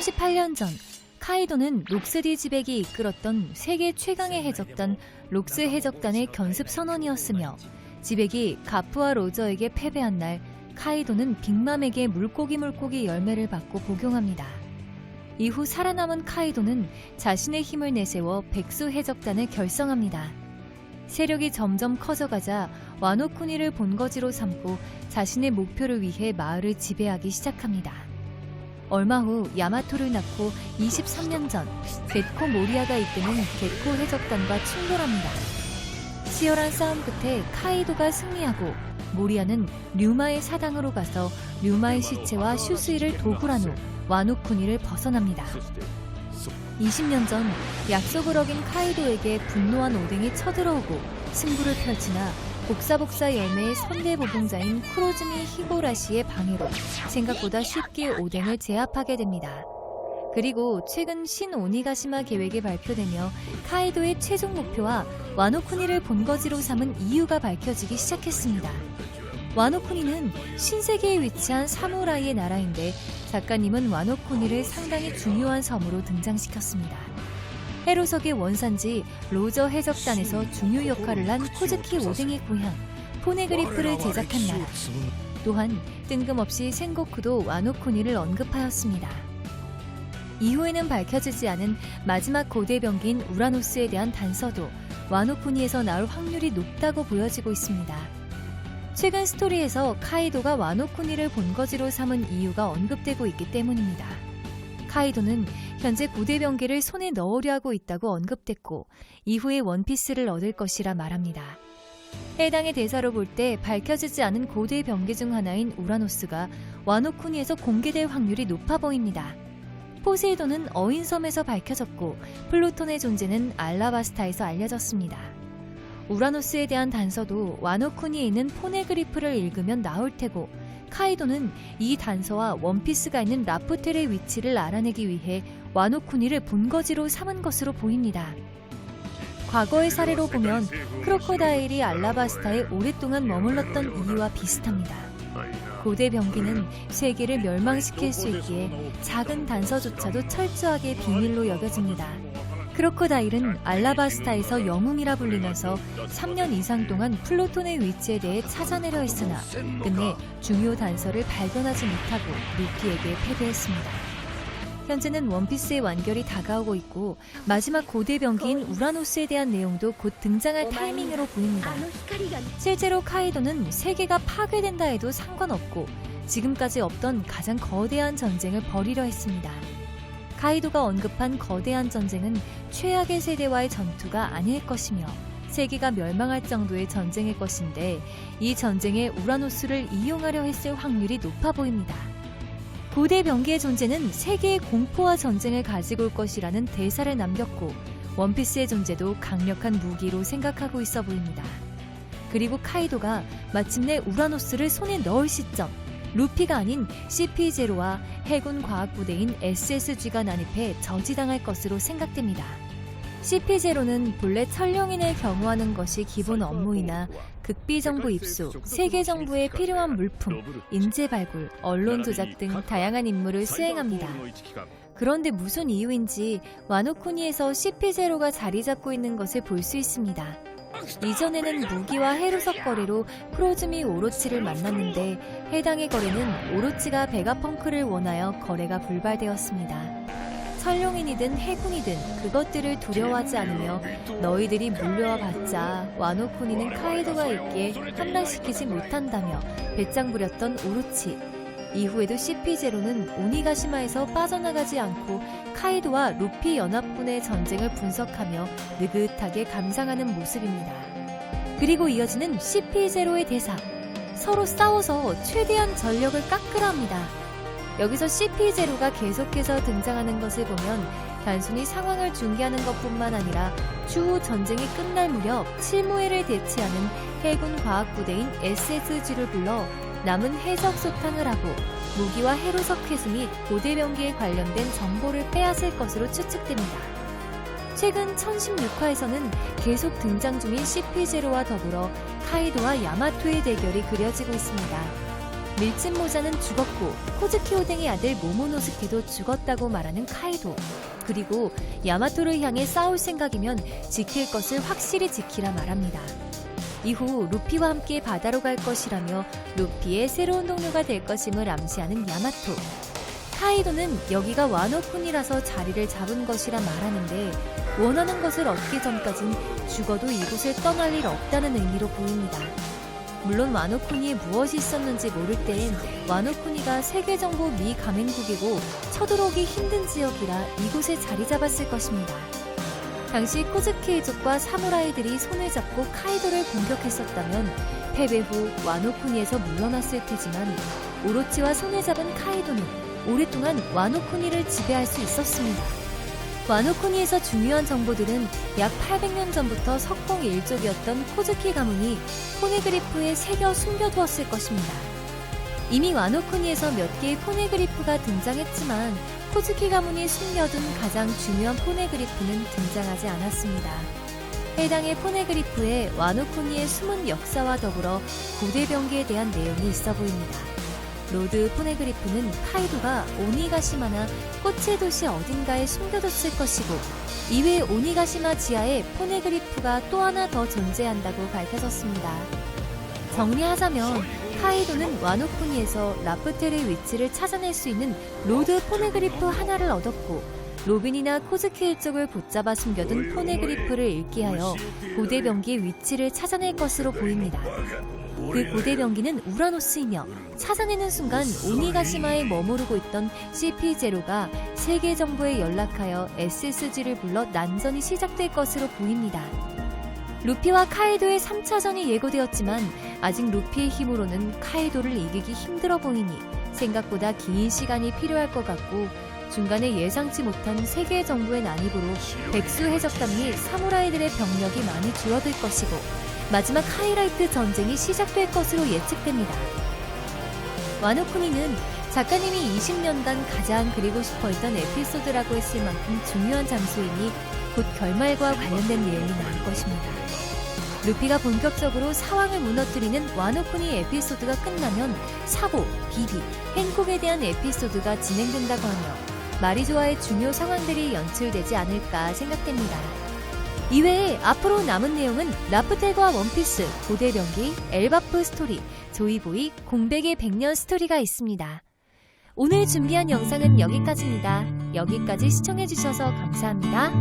38년 전 카이도는 록스디 지백이 이끌었던 세계 최강의 해적단 록스 해적단의 견습 선원이었으며 지백이 가프와 로저에게 패배한 날 카이도는 빅맘에게 물고기 열매를 받고 복용합니다. 이후 살아남은 카이도는 자신의 힘을 내세워 백수 해적단을 결성합니다. 세력이 점점 커져가자 와노쿠니를 본거지로 삼고 자신의 목표를 위해 마을을 지배하기 시작합니다. 얼마 후 야마토를 낳고 23년 전 겟코 모리아가 이끄는 겟코 해적단과 충돌합니다. 치열한 싸움 끝에 카이도가 승리하고 모리아는 류마의 사당으로 가서 류마의 시체와 슈스이를 도굴한 후 와노쿠니를 벗어납니다. 20년 전 약속을 어긴 카이도에게 분노한 오뎅이 쳐들어오고 승부를 펼치나 복사복사 열매의 선대보봉자인 쿠로즈미 히고라시의 방해로 생각보다 쉽게 오뎅을 제압하게 됩니다. 그리고 최근 신 오니가시마 계획이 발표되며 카이도의 최종 목표와 와노쿠니를 본거지로 삼은 이유가 밝혀지기 시작했습니다. 와노쿠니는 신세계에 위치한 사무라이의 나라인데 작가님은 와노쿠니를 상당히 중요한 섬으로 등장시켰습니다. 해로석의 원산지 로저 해적단에서 중요 역할을 한 코즈키 오뎅의 고향 포네그리프를 제작한 나라. 또한 뜬금없이 센고쿠도 와노쿠니를 언급하였습니다. 이후에는 밝혀지지 않은 마지막 고대 병기인 우라노스에 대한 단서도 와노쿠니에서 나올 확률이 높다고 보여지고 있습니다. 최근 스토리에서 카이도가 와노쿠니를 본거지로 삼은 이유가 언급되고 있기 때문입니다. 카이도는 현재 고대 병기를 손에 넣으려 하고 있다고 언급됐고 이후에 원피스를 얻을 것이라 말합니다. 해당의 대사로 볼 때 밝혀지지 않은 고대 병기 중 하나인 우라노스가 와노쿠니에서 공개될 확률이 높아 보입니다. 포세이돈은 어인섬에서 밝혀졌고 플루톤의 존재는 알라바스타에서 알려졌습니다. 우라노스에 대한 단서도 와노쿠니에 있는 포네그리프를 읽으면 나올 테고 카이도는 이 단서와 원피스가 있는 라프텔의 위치를 알아내기 위해 와노쿠니를 본거지로 삼은 것으로 보입니다. 과거의 사례로 보면 크로코다일이 알라바스타에 오랫동안 머물렀던 이유와 비슷합니다. 고대 병기는 세계를 멸망시킬 수 있기에 작은 단서조차도 철저하게 비밀로 여겨집니다. 크로코다일은 알라바스타에서 영웅이라 불리면서 3년 이상 동안 플루톤의 위치에 대해 찾아내려 했으나 끝내 중요 단서를 발견하지 못하고 루피에게 패배했습니다. 현재는 원피스의 완결이 다가오고 있고 마지막 고대 병기인 우라노스에 대한 내용도 곧 등장할 타이밍으로 보입니다. 실제로 카이도는 세계가 파괴된다 해도 상관없고 지금까지 없던 가장 거대한 전쟁을 벌이려 했습니다. 카이도가 언급한 거대한 전쟁은 최악의 세대와의 전투가 아닐 것이며 세계가 멸망할 정도의 전쟁일 것인데 이 전쟁에 우라노스를 이용하려 했을 확률이 높아 보입니다. 고대 병기의 존재는 세계의 공포와 전쟁을 가지고 올 것이라는 대사를 남겼고 원피스의 존재도 강력한 무기로 생각하고 있어 보입니다. 그리고 카이도가 마침내 우라노스를 손에 넣을 시점 루피가 아닌 CP0와 해군 과학부대인 SSG가 난입해 저지당할 것으로 생각됩니다. CP0는 본래 천령인을 경호하는 것이 기본 업무이나 극비 정보 입수, 세계 정보에 필요한 물품, 인재 발굴, 언론 조작 등 다양한 임무를 수행합니다. 그런데 무슨 이유인지 와노쿠니에서 CP0가 자리 잡고 있는 것을 볼 수 있습니다. 이전에는 무기와 해로석 거래로 쿠로즈미 오로치를 만났는데 해당의 거래는 오로치가 베가펑크를 원하여 거래가 불발되었습니다. 설룡인이든 해군이든 그것들을 두려워하지 않으며 너희들이 물려와 봤자 와노쿠니는 카이도가 있기에 함락시키지 못한다며 배짱 부렸던 오로치. 이후에도 CP0는 오니가시마에서 빠져나가지 않고 카이도와 루피 연합군의 전쟁을 분석하며 느긋하게 감상하는 모습입니다. 그리고 이어지는 CP0의 대사. 서로 싸워서 최대한 전력을 깎으라 합니다. 여기서 CP0가 계속해서 등장하는 것을 보면 단순히 상황을 중계하는 것뿐만 아니라 추후 전쟁이 끝날 무렵 칠무회를 대치하는 해군 과학부대인 SSG를 불러 남은 해적 소탕을 하고 무기와 해로석 회수 및 고대 병기에 관련된 정보를 빼앗을 것으로 추측됩니다. 최근 1016화에서는 계속 등장 중인 CP0와 더불어 카이도와 야마토의 대결이 그려지고 있습니다. 밀짚 모자는 죽었고 코즈키 오뎅의 아들 모모노스케도 죽었다고 말하는 카이도. 그리고 야마토를 향해 싸울 생각이면 지킬 것을 확실히 지키라 말합니다. 이후 루피와 함께 바다로 갈 것이라며 루피의 새로운 동료가 될 것임을 암시하는 야마토. 카이도는 여기가 와노쿤이라서 자리를 잡은 것이라 말하는데 원하는 것을 얻기 전까진 죽어도 이곳을 떠날 일 없다는 의미로 보입니다. 물론 와노쿠니에 무엇이 있었는지 모를 때엔 와노쿠니가 세계정보 미 가맹국이고 쳐들어오기 힘든 지역이라 이곳에 자리 잡았을 것입니다. 당시 코즈키 이족과 사무라이들이 손을 잡고 카이도를 공격했었다면 패배 후 와노쿠니에서 물러났을 테지만 오로치와 손을 잡은 카이도는 오랫동안 와노쿠니를 지배할 수 있었습니다. 와노쿠니에서 중요한 정보들은 약 800년 전부터 석공 일족이었던 코즈키 가문이 포네그리프에 새겨 숨겨두었을 것입니다. 이미 와노쿠니에서 몇 개의 포네그리프가 등장했지만 코즈키 가문이 숨겨둔 가장 중요한 포네그리프는 등장하지 않았습니다. 해당의 포네그리프에 와노쿠니의 숨은 역사와 더불어 고대 병기에 대한 내용이 있어 보입니다. 로드 포네그리프는 카이도가 오니가시마나 꽃의 도시 어딘가에 숨겨뒀을 것이고 이외에 오니가시마 지하에 포네그리프가 또 하나 더 존재한다고 밝혀졌습니다. 정리하자면 카이도는 와노쿠니에서 라프텔의 위치를 찾아낼 수 있는 로드 포네그리프 하나를 얻었고 로빈이나 코즈키 일족을 붙잡아 숨겨둔 포네그리프를 읽게 하여 고대 병기의 위치를 찾아낼 것으로 보입니다. 그 고대 병기는 우라노스이며 찾아내는 순간 오니가시마에 머무르고 있던 CP0가 세계 정부에 연락하여 SSG를 불러 난전이 시작될 것으로 보입니다. 루피와 카이도의 3차전이 예고되었지만 아직 루피의 힘으로는 카이도를 이기기 힘들어 보이니 생각보다 긴 시간이 필요할 것 같고 중간에 예상치 못한 세계 정부의 난입으로 백수 해적단 및 사무라이들의 병력이 많이 줄어들 것이고 마지막 하이라이트 전쟁이 시작될 것으로 예측됩니다. 와노쿠니는 작가님이 20년간 가장 그리고 싶어 했던 에피소드라고 했을 만큼 중요한 장소이니 곧 결말과 관련된 내용이 나올 것입니다. 루피가 본격적으로 사왕을 무너뜨리는 와노쿠니 에피소드가 끝나면 사보, 비비, 행콕에 대한 에피소드가 진행된다고 하며 마리조아의 중요 상황들이 연출되지 않을까 생각됩니다. 이외에 앞으로 남은 내용은 라프텔과 원피스, 고대 병기, 엘바프 스토리, 조이보이, 공백의 100년 스토리가 있습니다. 오늘 준비한 영상은 여기까지입니다. 여기까지 시청해주셔서 감사합니다.